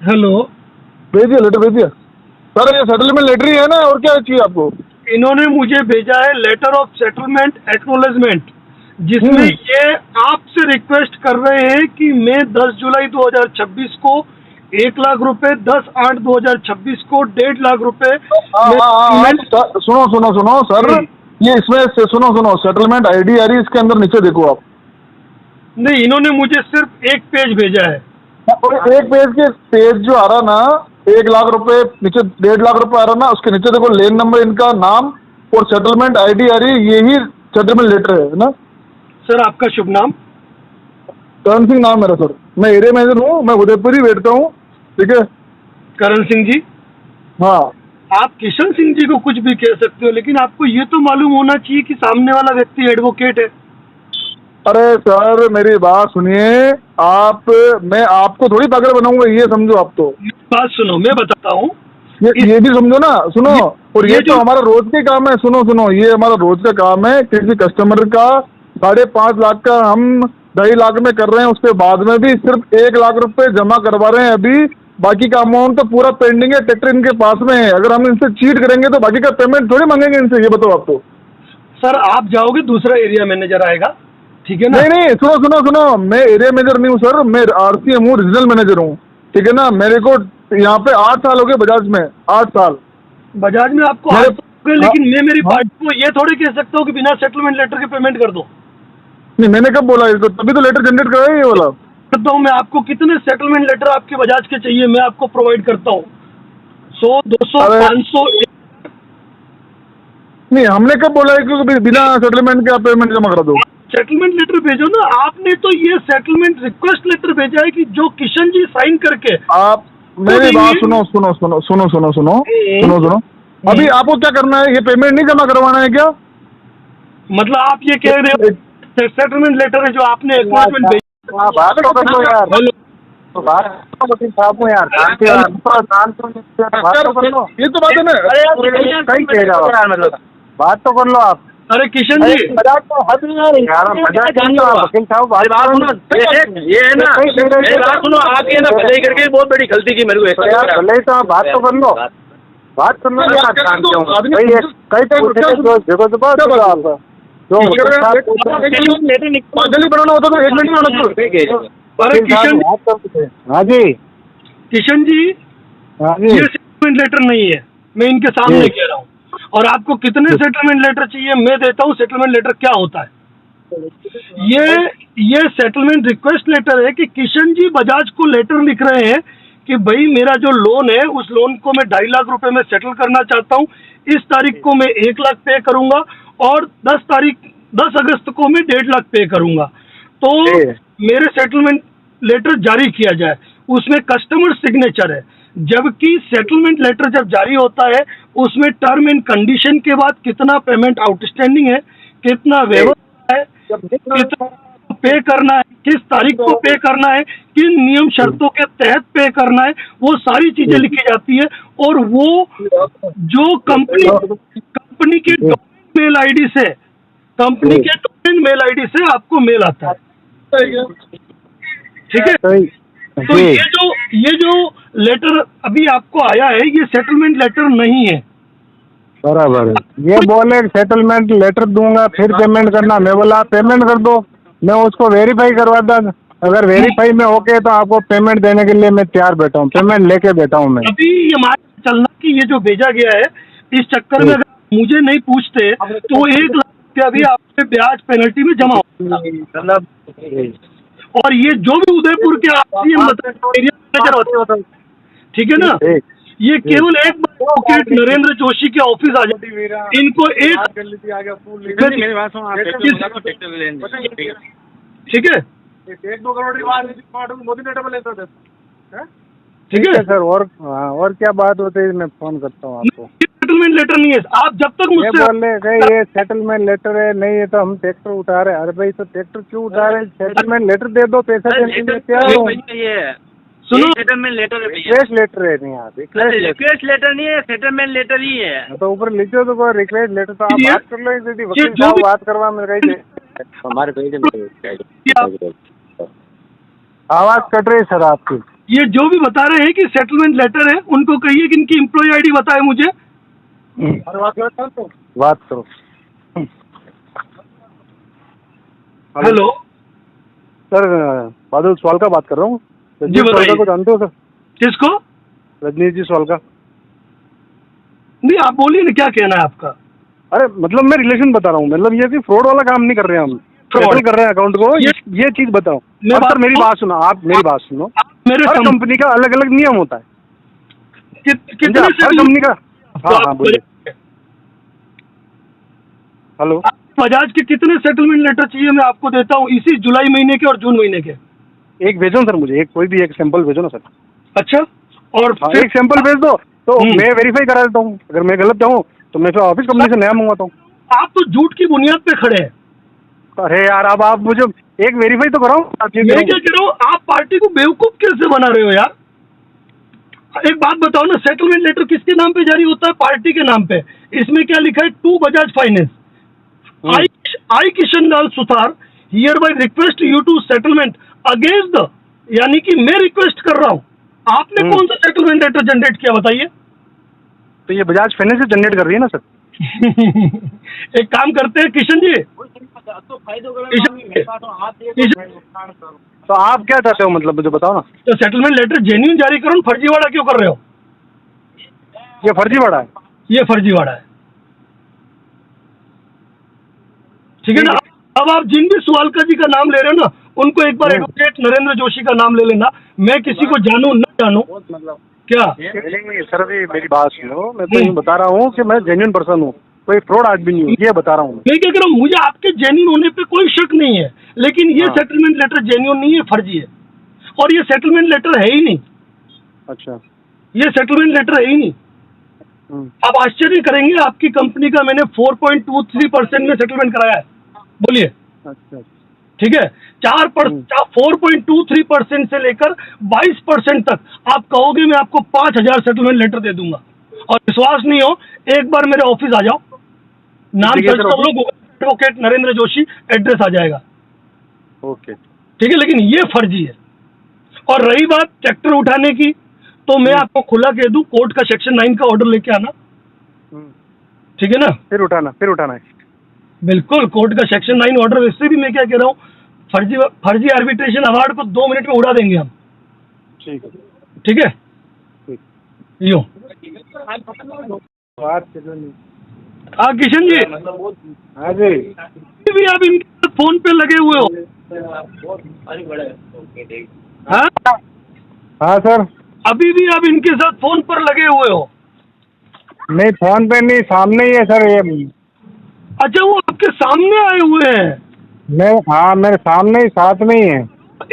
Hello. भेजिए letter भेजिए sir, ये सेटलमेंट लेटर ही है ना, और क्या चाहिए आपको? इन्होंने मुझे भेजा है लेटर ऑफ सेटलमेंट एक्नॉलेजमेंट, जिसमें ये आपसे रिक्वेस्ट कर रहे हैं कि मैं 10 जुलाई 2026 को 1 लाख रुपए, 10/8/2026 को 1.5 लाख रुपए हाँ मैं हाँ हाँ हाँ, पेमेंट। सुनो सुनो सुनो सर, ये इसमें से सुनो सुनो, सेटलमेंट आईडी आ रही है इसके अंदर, नीचे देखो आप। नहीं, इन्होंने मुझे सिर्फ एक पेज भेजा है। और एक पेज के पेज जो आ रहा ना, 1 लाख रुपए नीचे, 1.5 लाख रुपए आ रहा ना, उसके नीचे देखो लेन नंबर, इनका नाम और सेटलमेंट आईडी आ रही है, यही सेटलमेंट लेटर है ना। सर, आपका शुभ नाम? करण सिंह नाम मेरा सर, मैं एरिया मैनेजर हूँ, मैं उदयपुर ही बैठता हूँ, ठीक है। करण सिंह जी, हाँ आप किशन सिंह जी को कुछ भी कह सकते हो, लेकिन आपको ये तो मालूम होना चाहिए कि सामने वाला व्यक्ति एडवोकेट है। अरे सर मेरी बात सुनिए आप, मैं आपको थोड़ी पागल बनाऊंगा, ये समझो आप तो। बात सुनो, मैं बताता हूँ। ये भी समझो ना, सुनो। ये, और ये तो जो हमारा रोज के काम है, सुनो सुनो, ये हमारा रोज का काम है। किसी कस्टमर का 5.5 लाख का हम 2.5 लाख में कर रहे हैं, उसके बाद में भी सिर्फ 1 लाख रुपए जमा करवा रहे हैं अभी। बाकी का अमाउंट तो पूरा पेंडिंग है, ट्रैक्टर इनके पास में है। अगर हम इनसे चीट करेंगे तो बाकी का पेमेंट थोड़ी मांगेंगे इनसे, ये बताओ आप तो। सर, आप जाओगे, दूसरा एरिया मैनेजर आएगा, ठीक है ना? नहीं नहीं, सुनो सुनो सुनो, मैं एरिया मैनेजर नहीं हूँ सर, मैं RCM हूँ, रीजनल मैनेजर हूँ, ठीक है ना। मेरे को यहाँ पे 8 साल हो गए बजाज में, 8 साल। बजाज में आपको मेरे 800 रुपये, हाँ, लेकिन मैं मेरी हाँ, पार्टी को ये थोड़ी कह सकता हूँ कि बिना सेटलमेंट लेटर के पेमेंट कर दो। नहीं मैंने कब बोला इसको, तभी तो लेटर जनरेट कराया ये वाला। करता हूँ मैं। आपको कितने सेटलमेंट लेटर आपके बजाज के चाहिए, मैं आपको प्रोवाइड करता हूँ। 100, 200, अरे 500। नहीं, हमने कब बोला है कि बिना सेटलमेंट के आप पेमेंट जमा करा दो? सेटलमेंट लेटर भेजो ना। आपने तो ये सेटलमेंट रिक्वेस्ट लेटर भेजा है कि जो किशन जी साइन करके आप तो मेरी बात देंगे। सुनो सुनो सुनो सुनो सुनो सुनो सुनो सुनो, अभी आपको क्या करना है, ये पेमेंट नहीं जमा करवाना है क्या? मतलब आप ये कह रहे हो सेटलमेंट लेटर है जो आपने एक्नॉलेजमेंट भेजा। बात तो कर लो यार, हेलो, तो बात वकील साहब को यार, ये तो बात है ना, कहीं कह रहा हो, बात तो कर लो आप। अरे किशन जी, मजाक तो हद नहीं आ रही यार, मजाक नहीं हो रहा वकील साहब, बात सुनो। ये है ना, मेरी बात सुनो, आप ये ना भलाई करके बहुत बड़ी गलती की मेरे को यार, भले ही तो आप बात तो कर लो, बात कर लो यार। कई देखो तो बात करो आप, पागल ही बनाना होता तो 1 मिनट में होना चाहिए। अरे किशन, हाँ जी, किशन जी, हाँ जी, ये सेटलमेंट लेटर नहीं है, मैं इनके सामने कह रहा हूँ। और आपको कितने सेटलमेंट लेटर चाहिए, मैं देता हूँ। सेटलमेंट लेटर क्या होता है? ये सेटलमेंट रिक्वेस्ट लेटर है कि किशन जी बजाज को लेटर लिख रहे हैं कि भाई मेरा जो लोन है, उस लोन को मैं 2.5 लाख रुपए में सेटल करना चाहता हूँ। इस तारीख को मैं 1 लाख पे करूंगा और 10 अगस्त को मैं 1.5 लाख पे करूंगा। तो मेरे सेटलमेंट लेटर जारी किया जाए, उसमें कस्टमर सिग्नेचर है। जबकि सेटलमेंट लेटर जब जारी होता है, उसमें टर्म एंड कंडीशन के बाद कितना पेमेंट आउटस्टैंडिंग है, कितना व्यवहार है, कितना पे करना है, किस तारीख को पे करना है, किन नियम शर्तों के तहत पे करना है, वो सारी चीजें लिखी जाती है। और वो जो कंपनी के डोमेन मेल आईडी से, कंपनी के डोमेन मेल आईडी से आपको मेल आता है, ठीक है। तो ये जो लेटर अभी आपको आया है, ये सेटलमेंट लेटर नहीं है। बराबर है। ये बोले सेटलमेंट लेटर दूंगा फिर पेमेंट करना, मैं बोला आप पेमेंट कर दो, मैं उसको वेरीफाई करवाता, अगर वेरीफाई में ओके तो आपको पेमेंट देने के लिए मैं तैयार बैठा हूँ, पेमेंट लेके बैठा हूँ मैं। अभी ये मान चलना कि ये जो भेजा गया है, इस चक्कर में अगर मुझे नहीं पूछते तो 1 लाख रुपया भी आपके ब्याज पेनल्टी में जमा होता। और ये जो भी उदयपुर के मैनेजर होते हैं, ठीक है ना, ये केवल एक एडवोकेट नरेंद्र जोशी के ऑफिस आ जाते, इनको एक, ठीक है, 1-2 करोड़ की बात मोदी ने डबल लेता था, ठीक है सर। और क्या बात होती है, मैं फोन करता हूँ आपको। सेटलमेंट लेटर नहीं है। आप जब तक ये बोल रहे ये सेटलमेंट लेटर है, नहीं है तो हम ट्रैक्टर उठा रहे हैं। अरे भाई, तो ट्रैक्टर क्यों उठा रहे हैं? सेटलमेंट लेटर दे दो, पैसा देने के लिए तैयार हूँ। सुनो, सेटलमेंट लेटर रिक्वेस्ट लेटर है नहीं, आप रिक्वेस्ट लेटर नहीं है, सेटलमेंट लेटर ही है। तो ऊपर लिखे तो कोई रिक्वेस्ट लेटर, तो आप बात कर लो, यदि वकील साहब बात करवा मेरे हमारे आवाज कट रही है सर आपकी। ये जो भी बता रहे हैं कि सेटलमेंट लेटर है, उनको कहिए कि इनकी एम्प्लॉय आईडी बताए मुझे। बात करो। हेलो सर, बादल स्वालका बात कर रहा हूँ। जी बताइए। स्वालका को जानते हो सर? किसको? रजनीश जी स्वालका। नहीं, आप बोलिए ना, क्या कहना है आपका? अरे मतलब मैं रिलेशन बता रहा हूँ, मतलब ये कि फ्रॉड वाला काम नहीं कर रहे हैं हम, Fraud। सेटल कर रहे हैं अकाउंट को। ये चीज बताओ। मैं अब सर मेरी बात बात सुनो, आप मेरी बात सुनो। मेरे हर कंपनी का अलग अलग नियम होता है। कितने हर कंपनी का। हाँ हाँ बोलिए। बजाज हेलो, के कितने सेटलमेंट लेटर चाहिए मैं आपको देता हूँ, इसी जुलाई महीने के और जून महीने के। एक भेजो सर मुझे, एक कोई भी एक सैंपल भेजो ना सर। अच्छा, और हाँ, फिर एक सैंपल भेज दो तो मैं वेरीफाई करा देता हूँ। अगर मैं गलत जाऊँ तो मैं फिर ऑफिस कंपनी से नया मंगवाता हूँ। आप तो झूठ की बुनियाद पे खड़े हैं। अरे यार, अब आप मुझे एक वेरीफाई तो कराओ। मैं क्या कह रहा हूँ, आप पार्टी को बेवकूफ कैसे बना रहे हो यार? एक बात बताओ ना, सेटलमेंट लेटर किसके नाम पे जारी होता है? पार्टी के नाम पे। इसमें क्या लिखा है? To Bajaj finance. I Kishan Lal Suthar hereby request you to settlement against the, यानी कि मैं रिक्वेस्ट कर रहा हूँ। आपने कौन सा सेटलमेंट लेटर जनरेट किया बताइए? तो ये बजाज फाइनेंस से जनरेट कर रही है ना सर? एक काम करते हैं किशन जी, तो आप क्या चाहते हो, मतलब मुझे बताओ ना। तो सेटलमेंट लेटर जेन्युइन जारी करो, फर्जीवाड़ा क्यों कर रहे हो? ये फर्जीवाड़ा है। ये फर्जीवाड़ा है, ठीक है ना? अब आप जिन भी स्वालका जी का नाम ले रहे हो ना, उनको एक बार एडवोकेट नरेंद्र जोशी का नाम ले लेना। मैं किसी को जानूं न जानूं, क्या नहीं सर, अभी मेरी बात सुनो। मैं तो यूँ बता रहा हूँ कि मैं जेन्युइन पर्सन हूँ, कोई फ्रॉड आदमी नहीं हूँ, ये बता रहा हूँ। मैं क्या कह रहा हूँ, मुझे आपके जेन्युइन होने पे कोई शक नहीं है, लेकिन ये सेटलमेंट लेटर जेन्युइन नहीं है, फर्जी है। और ये सेटलमेंट लेटर है ही नहीं। अच्छा, ये सेटलमेंट लेटर है ही नहीं। आप आश्चर्य करेंगे, आपकी कंपनी का मैंने 4.23% में सेटलमेंट कराया है। बोलिए। अच्छा, ठीक है, 4.23% से लेकर 22% तक आप कहोगे मैं आपको 5,000 सेटलमेंट लेटर दे दूंगा। और विश्वास नहीं हो, एक बार मेरे ऑफिस आ जाओ, नाम सर्च कर लो, एडवोकेट नरेंद्र जोशी, एड्रेस आ जाएगा। ओके, ठीक है, लेकिन ये फर्जी है। और रही बात ट्रैक्टर उठाने की, तो मैं आपको खुला कह दूं, कोर्ट का सेक्शन 9 का ऑर्डर लेके आना। ठीक है ना? फिर उठाना है। बिल्कुल, कोर्ट का सेक्शन 9 ऑर्डर। वैसे भी मैं क्या कह रहा हूँ, फर्जी आर्बिट्रेशन अवार्ड को 2 मिनट में उड़ा देंगे हम। ठीक है, ठीक है, यो। हाँ किशन जी, हाँ जी, भी आप इनके फोन पे लगे हुए हो? हाँ हाँ सर। अभी भी आप इनके साथ फोन पर लगे हुए हो? नहीं, फोन पे नहीं, सामने ही है सर ये। अच्छा, वो आपके सामने आए हुए हैं? हाँ, मेरे सामने ही, साथ में ही है।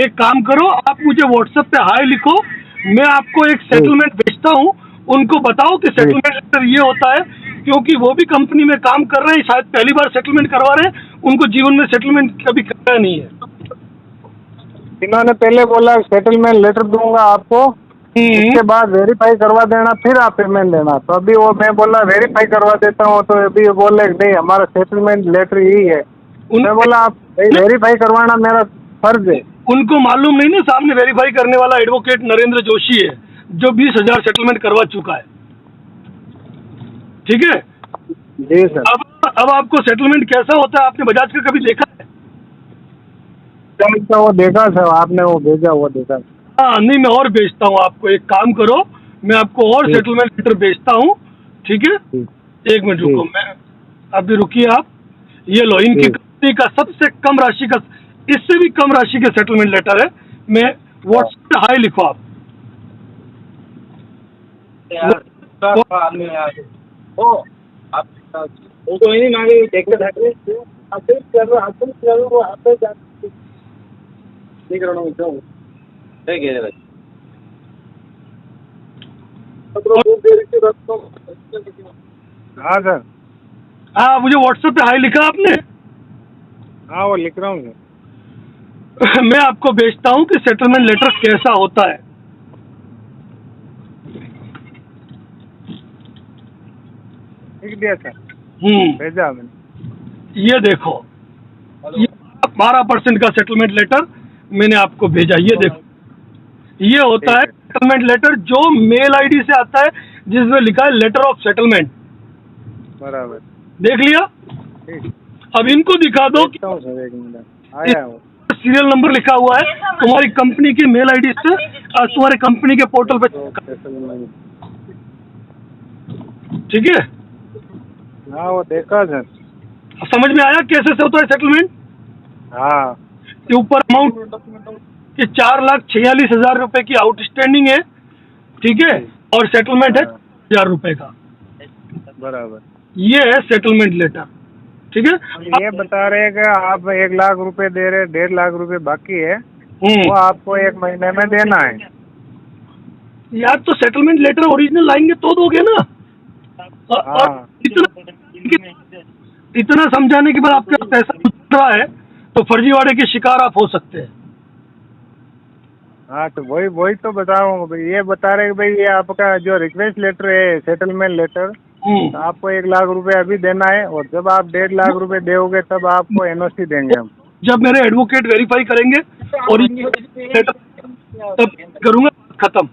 एक काम करो, आप मुझे व्हाट्सएप पे हाय लिखो, मैं आपको एक सेटलमेंट भेजता हूँ। उनको बताओ कि सेटलमेंट लेटर ये होता है, क्योंकि वो भी कंपनी में काम कर रहे हैं, शायद पहली बार सेटलमेंट करवा रहे हैं, उनको जीवन में सेटलमेंट कभी कराया नहीं है। इन्होंने पहले बोला सेटलमेंट लेटर दूंगा आपको, उसके बाद वेरीफाई करवा देना, फिर आप पेमेंट देना। तो अभी वो मैं बोला वेरीफाई करवा देता हूँ, तो अभी बोले नहीं हमारा सेटलमेंट लेटर यही है। मैं बोला आप वेरीफाई करवाना मेरा फर्ज है। उनको मालूम नहीं ना, सामने वेरीफाई करने वाला एडवोकेट नरेंद्र जोशी है, जो 20,000 सेटलमेंट करवा चुका है। ठीक है जी सर। अब आपको सेटलमेंट कैसा होता है, आपने बजाज का कभी देखा है? वो देखा सर, आपने वो भेजा, वो देखा। हाँ, नहीं, मैं और भेजता हूँ आपको। एक काम करो, मैं आपको और सेटलमेंट लेटर भेजता हूँ। ठीक है, एक मिनट रुको, मैं अभी रुकिए आप। ये लो, इनकी कंपनी का सबसे कम राशि का, इससे भी कम राशि का सेटलमेंट लेटर है। मैं व्हाट्सएप पे हाय लिखो आप। हाँ सर। हाँ, मुझे व्हाट्सएप पे हाय लिखा आपने? हाँ, वो लिख रहा हूँ। मैं आपको भेजता हूँ कि सेटलमेंट लेटर कैसा होता है। लिख दिया सर, भेजा मैंने। ये देखो, ये 12% का सेटलमेंट लेटर मैंने आपको भेजा। ये देखो, ये होता है सेटलमेंट लेटर जो मेल आईडी से आता है जिसमें लिखा है लेटर ऑफ सेटलमेंट। बराबर। देख लिया? ठीक। अब इनको दिखा दो कि देखता हूँ सर, एक मिनट आया वो। सीरियल नंबर लिखा हुआ है तुम्हारी कंपनी की मेल आईडी से तुम्हारे कंपनी के पोर्टल पे। सेटलमेंट। ठीक है, हाँ वो देखा सर। समझ में आया कैसे से होता है सेटलमेंट? हाँ के ऊपर अमाउंट कि 4,46,000 रुपए की आउटस्टैंडिंग है, ठीक है, और सेटलमेंट है 1,000 रुपए का। बराबर। ये है सेटलमेंट लेटर, ठीक है। ये बता रहे हैं कि आप 1 लाख रुपए दे रहे, 1.5 लाख रुपए बाकी है, वो आपको 1 महीने में देना है। यार तो सेटलमेंट लेटर ओरिजिनल लाएंगे तो दोगे ना। और इतना समझाने के बाद आपका पैसा उठ रहा है तो फर्जीवाड़े के शिकार आप हो सकते हैं। हाँ तो वही तो बता रहा हूँ भाई। ये बता रहे हैं भाई ये आपका जो रिक्वेस्ट लेटर है सेटलमेंट लेटर, तो आपको 1 लाख रुपए अभी देना है, और जब आप 1.5 लाख रुपए दोगे तब आपको एनओसी देंगे हम। जब मेरे एडवोकेट वेरीफाई करेंगे और लेटर तब करूंगा, खत्म,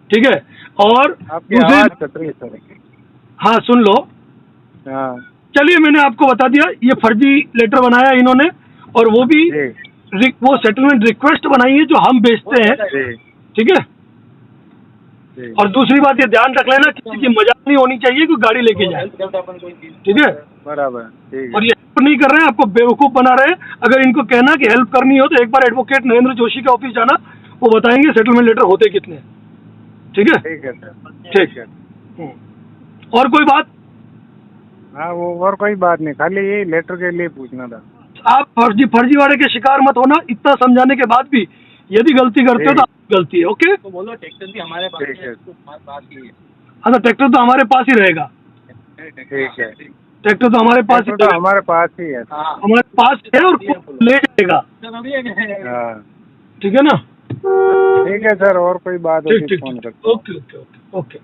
ठीक है। और आपकी आवाज कट रही है सर। हाँ सुन लो। हाँ चलिए मैंने आपको बता दिया, ये फर्जी लेटर बनाया इन्होंने, और वो भी वो सेटलमेंट रिक्वेस्ट बनाई है जो हम बेचते हैं, ठीक है। और दूसरी बात ये ध्यान रख लेना, किसी की मजाक नहीं होनी चाहिए कि गाड़ी लेके जाए, ठीक है। बराबर, ठीक और ये हेल्प नहीं कर रहे हैं, आपको बेवकूफ बना रहे हैं। अगर इनको कहना कि हेल्प करनी हो तो एक बार एडवोकेट नरेंद्र जोशी के ऑफिस जाना, वो बताएंगे सेटलमेंट लेटर होते कितने, ठीक है। ठीक है सर, ठीक है। और कोई बात? हाँ वो और कोई बात नहीं, खाली यही लेटर के लिए पूछना था। आप फर्जीवाड़े के शिकार मत होना। इतना समझाने के बाद भी यदि गलती करते हो तो आपकी गलती है, ओके। तो बोलो ट्रैक्टर भी हमारे पास है, पास ही है। हाँ तो ट्रैक्टर तो हमारे पास ही रहेगा। ठीक है, ट्रैक्टर तो हमारे पास ही, तो हमारे पास ही है। हमारे पास है और ले जाएगा, हाँ ठीक है ना। ठीक है सर, और कोई बात होगी ठीक फोन ठीक, करता हूँ। Okay okay okay okay.